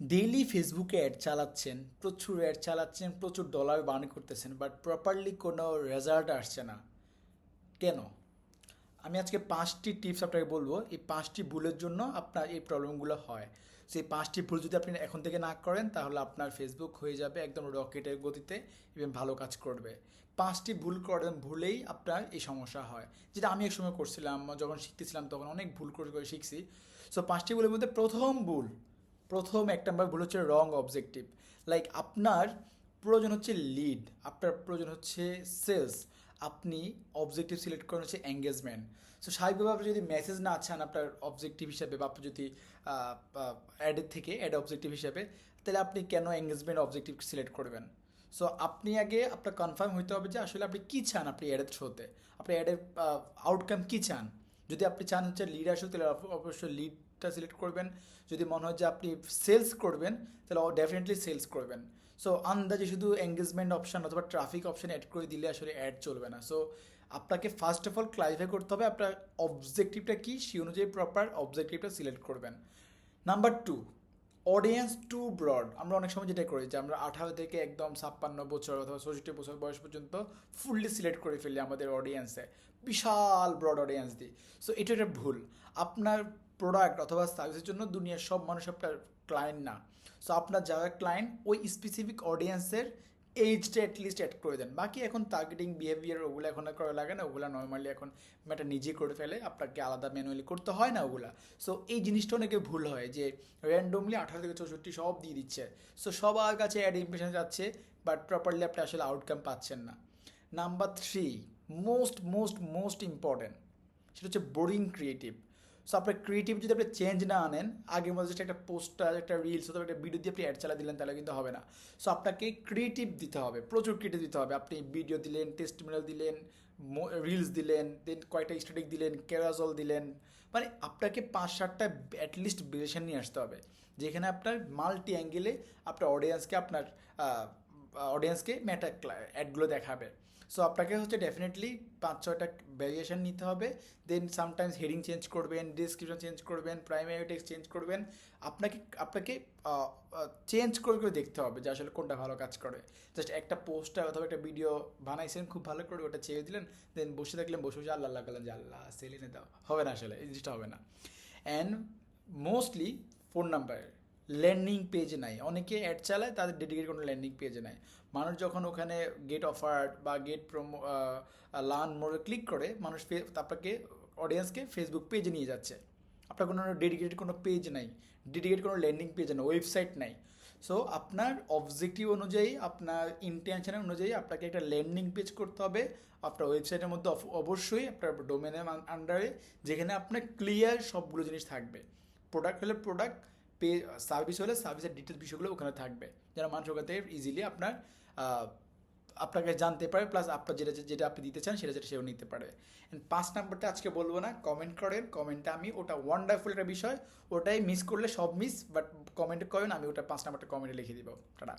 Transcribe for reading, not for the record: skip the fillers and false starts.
Daily ফেসবুকে add চালাচ্ছেন, প্রচুর অ্যাড চালাচ্ছেন, প্রচুর ডলার বার্ন করতেছেন, বাট প্রপারলি কোনো রেজাল্ট আসছে না। কেন? আমি আজকে 5টি টিপস আপনাকে বলবো। এই 5টি ভুলের জন্য আপনার এই প্রবলেমগুলো হয়। সেই 5টি ভুল যদি আপনি এখন থেকে না করেন, তাহলে আপনার ফেসবুক হয়ে যাবে একদম রকেটের গতিতে এবং ভালো কাজ করবে। 5টি ভুল করেন, ভুলেই আপনার এই সমস্যা হয়, যেটা আমি এক সময় করছিলাম। যখন শিখতেছিলাম তখন অনেক ভুল করে করে শিখছি। সো 5টি ভুলের মধ্যে প্রথম এক নাম্বার ভুল হচ্ছে রং অবজেক্টিভ। লাইক আপনার প্রয়োজন হচ্ছে লিড, আপনার প্রয়োজন হচ্ছে সেলস, আপনি অবজেক্টিভ সিলেক্ট করেন হচ্ছে এঙ্গেজমেন্ট। সো স্বাভাবিকভাবে যদি মেসেজ না চান আপনার অবজেক্টিভ হিসাবে, বা আপনি যদি অ্যাডের থেকে অ্যাড অবজেক্টিভ হিসাবে, তাহলে আপনি কেন এঙ্গেজমেন্ট অবজেক্টিভ সিলেক্ট করবেন? সো আপনি আগে আপনার কনফার্ম হইতে হবে যে আসলে আপনি কী চান, আপনি অ্যাডের থ্রোতে আপনি অ্যাডের আউটকাম কী চান। যদি আপনি চান হচ্ছে লিড আসুক, তাহলে অবশ্যই লিডটা সিলেক্ট করবেন। যদি মনে হয় যে আপনি সেলস করবেন, তাহলে ডেফিনেটলি সেলস করবেন। সো আন্দাজে শুধু এঙ্গেজমেন্ট অপশান অথবা ট্রাফিক অপশান অ্যাড করে দিলে আসলে অ্যাড চলবে না। সো আপনাকে ফার্স্ট অফ অল ক্লারিফাই করতে হবে আপনার অবজেক্টিভটা কী, সেই অনুযায়ী প্রপার অবজেক্টিভটা সিলেক্ট করবেন। Number 2, audience too broad. আমরা অনেক সময় যেটা করি যে আমরা 18 থেকে একদম 56 বছর অথবা 64 বছর বয়স পর্যন্ত ফুললি সিলেক্ট করে ফেলি আমাদের অডিয়েন্সে, বিশাল ব্রড অডিয়েন্স দিই। সো এটা একটা ভুল। আপনার প্রোডাক্ট অথবা সার্ভিসের জন্য দুনিয়ার সব মানুষ আপনার ক্লায়েন্ট না। সো আপনার যারা ক্লায়েন্ট, ওই স্পেসিফিক অডিয়েন্সের এইজটা অ্যাটলিস্ট অ্যাড করে দেন। বাকি এখন টার্গেটিং বিহেভিয়ার ওগুলো এখন আর করা লাগে না, ওগুলো নর্মালি এখন ম্যাটা নিজে করে ফেলে, আপনাকে আলাদা ম্যানুয়ালি করতে হয় না ওগুলা। সো এই জিনিসটা অনেকে ভুল হয় যে র্যান্ডমলি 18 থেকে 64 সব দিয়ে দিচ্ছে। সো সবার কাছে অ্যাড ইমপ্রেশন যাচ্ছে, বাট প্রপারলি আপনি আসলে আউটকাম পাচ্ছেন না। Number 3, most most most important, সেটা হচ্ছে বোরিং ক্রিয়েটিভ। সো আপনার ক্রিয়েটিভ যদি আপনি চেঞ্জ না আনেন, আগের মধ্যে just একটা পোস্টার, একটা রিলস অথবা একটা ভিডিও দিয়ে আপনি অ্যাড চালা দিলেন, তাহলে কিন্তু হবে না। সো আপনাকে ক্রিয়েটিভ দিতে হবে, প্রচুর ক্রিয়েটিভ দিতে হবে। আপনি ভিডিও দিলেন, টেস্টিমোনিয়াল দিলেন, রিলস দিলেন, দেন কয়েকটা স্ট্যাটিক দিলেন, ক্যারাজল দিলেন, মানে আপনাকে 5-7টা অ্যাটলিস্ট ভেরিয়েশন নিয়ে আসতে হবে, যেখানে আপনার মাল্টি অ্যাঙ্গেলে আপনার অডিয়েন্সকে মেটা অ্যাডগুলো দেখাবে। সো আপনাকে হচ্ছে ডেফিনেটলি 5-6টা ভ্যারিয়েশন নিতে হবে। দেন সামটাইমস হেডিং চেঞ্জ করবেন, ডিসক্রিপশন চেঞ্জ করবেন, প্রাইমারি টেক্সট চেঞ্জ করবেন। আপনাকে চেঞ্জ করে করে দেখতে হবে যে আসলে কোনটা ভালো কাজ করে। জাস্ট একটা পোস্টার অথবা একটা ভিডিও বানাইছেন খুব ভালো করে, ওটা ছেড়ে দিলেন, দেন বসে থাকলেন, বসে বসে আল্লাহ আল্লাহ করলেন যে আল্লাহ সেল এনে দাও, হবে না, আসলে এই জিনিসটা হবে না। And mostly 4 number, landing page নাই। অনেকে অ্যাড চালায়, তাদের ডেডিকেটেড কোনো ল্যান্ডিং পেজে নাই। মানুষ যখন ওখানে গেট অফার্ড বা গেট প্রোমো, লার্ন মোড়ে ক্লিক করে, মানুষ আপনাকে অডিয়েন্সকে ফেসবুক পেজে নিয়ে যাচ্ছে। আপনার কোনো ডেডিকেটেড কোনো পেজ নাই, ডেডিকেটেড কোনো ল্যান্ডিং পেজ নাই, ওয়েবসাইট নাই। সো আপনার অবজেক্টিভ অনুযায়ী, আপনার ইন্টেনশনের অনুযায়ী আপনাকে একটা ল্যান্ডিং পেজ করতে হবে আপনার ওয়েবসাইটের মধ্যে, অবশ্যই আপনার ডোমেনের আন্ডারে, যেখানে আপনার ক্লিয়ার সবগুলো জিনিস থাকবে। প্রোডাক্ট হলে প্রোডাক্ট, সার্ভিস হলে সার্ভিসের ডিটেলস বিষয়গুলো ওখানে থাকবে, যেন মানুষ ওখান থেকে ইজিলি আপনাকে জানতে পারে, প্লাস আপনার যেটা যেটা আপনি দিতে চান সেটা যেটা সেও নিতে পারে। অ্যান্ড 5 নাম্বারটা আজকে বলবো না, কমেন্ট করেন, কমেন্টে আমি ওটা ওয়ান্ডারফুল একটা বিষয়, ওটাই মিস করলে সব মিস, বাট কমেন্ট করেন, আমি ওটা 5 নাম্বারটা কমেন্টে লিখে দিব। টাটা।